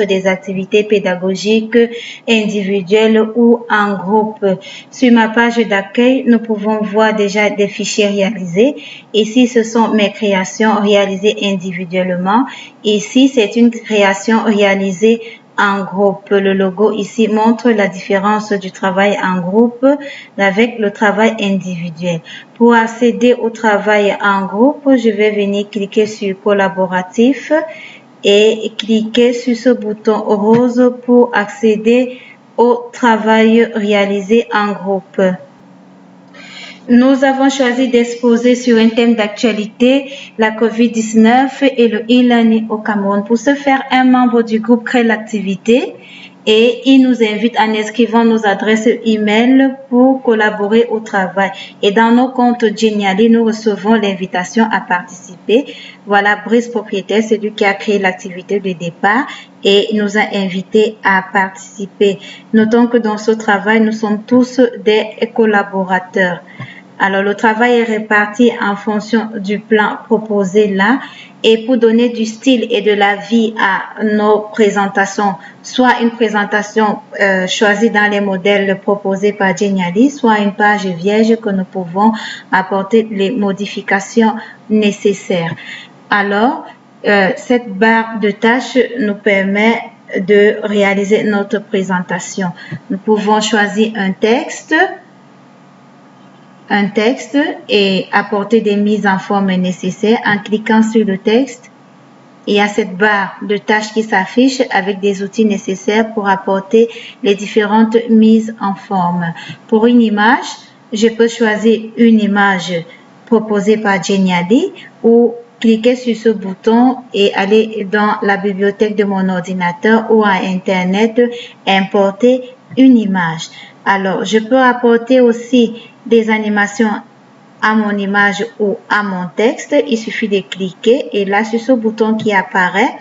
des activités pédagogiques individuelles ou en groupe. Sur ma page d'accueil, nous pouvons voir déjà des fichiers réalisés. Ici, ce sont mes créations réalisées individuellement. Ici, c'est une création réalisée en groupe. Le logo ici montre la différence du travail en groupe avec le travail individuel. Pour accéder au travail en groupe, je vais venir cliquer sur collaboratif et cliquer sur ce bouton rose pour accéder au travail réalisé en groupe. Nous avons choisi d'exposer sur un thème d'actualité la COVID-19 et le e-learning au Cameroun. Pour ce faire, un membre du groupe crée l'activité et il nous invite en inscrivant nos adresses e-mail pour collaborer au travail. Et dans nos comptes Geniali, nous recevons l'invitation à participer. Voilà, Brice propriétaire, c'est lui qui a créé l'activité de départ et nous a invités à participer. Notons que dans ce travail, nous sommes tous des collaborateurs. Alors, le travail est réparti en fonction du plan proposé là. Et pour donner du style et de la vie à nos présentations, soit une présentation choisie dans les modèles proposés par Geniali, soit une page vierge que nous pouvons apporter les modifications nécessaires. Alors, cette barre de tâches nous permet de réaliser notre présentation. Nous pouvons choisir un texte et apporter des mises en forme nécessaires en cliquant sur le texte. Il y a cette barre de tâches qui s'affiche avec des outils nécessaires pour apporter les différentes mises en forme. Pour une image, je peux choisir une image proposée par Geniali ou cliquer sur ce bouton et aller dans la bibliothèque de mon ordinateur ou à Internet, importer une image. Alors, je peux apporter aussi des animations à mon image ou à mon texte. Il suffit de cliquer et là, sur ce bouton qui apparaît,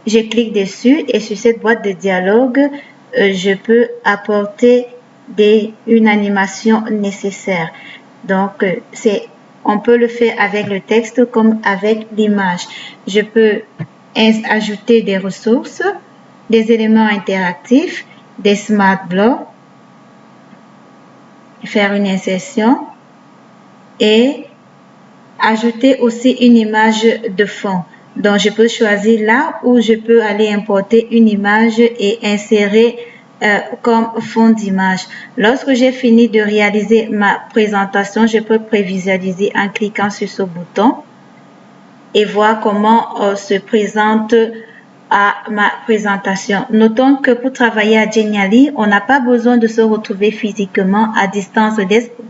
je clique dessus et sur cette boîte de dialogue, je peux apporter une animation nécessaire. Donc, on peut le faire avec le texte comme avec l'image. Je peux ajouter des ressources, des éléments interactifs, des smart blocks, faire une insertion et ajouter aussi une image de fond. Donc, je peux choisir là où je peux aller importer une image et insérer comme fond d'image. Lorsque j'ai fini de réaliser ma présentation, je peux prévisualiser en cliquant sur ce bouton et voir comment se présente à ma présentation. Notons que pour travailler à Geniali, on n'a pas besoin de se retrouver physiquement à distance.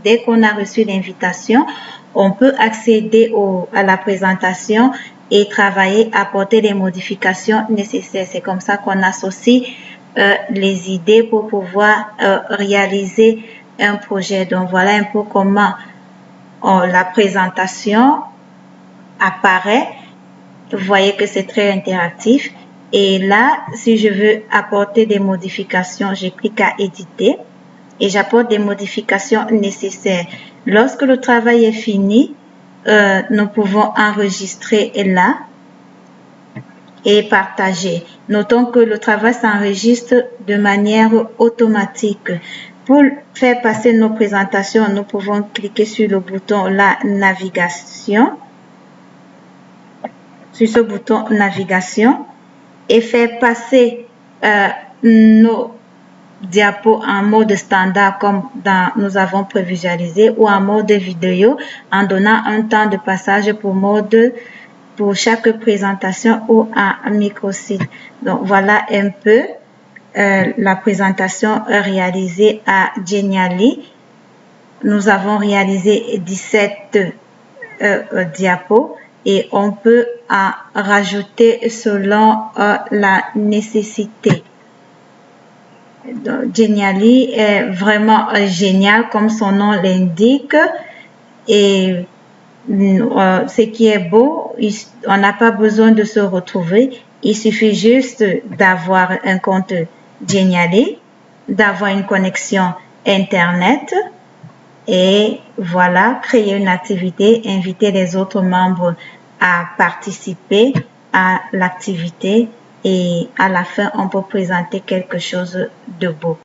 Dès qu'on a reçu l'invitation, on peut accéder à la présentation et travailler, apporter les modifications nécessaires. C'est comme ça qu'on associe les idées pour pouvoir réaliser un projet. Donc voilà un peu comment la présentation apparaît. Vous voyez que c'est très interactif. Et là, si je veux apporter des modifications, je clique à éditer et j'apporte des modifications nécessaires. Lorsque le travail est fini, nous pouvons enregistrer là et partager. Notons que le travail s'enregistre de manière automatique. Pour faire passer nos présentations, nous pouvons cliquer sur le bouton la navigation, sur ce bouton navigation et faire passer nos diapos en mode standard comme nous avons prévisualisé ou en mode vidéo en donnant un temps de passage pour chaque présentation ou un microsite. Donc voilà un peu la présentation réalisée à Geniali. Nous avons réalisé 17 diapos et on peut en rajouter selon la nécessité. Donc, Geniali est vraiment génial comme son nom l'indique et ce qui est beau, on n'a pas besoin de se retrouver, il suffit juste d'avoir un compte Geniali, d'avoir une connexion Internet et voilà, créer une activité, inviter les autres membres à participer à l'activité et à la fin, on peut présenter quelque chose de beau.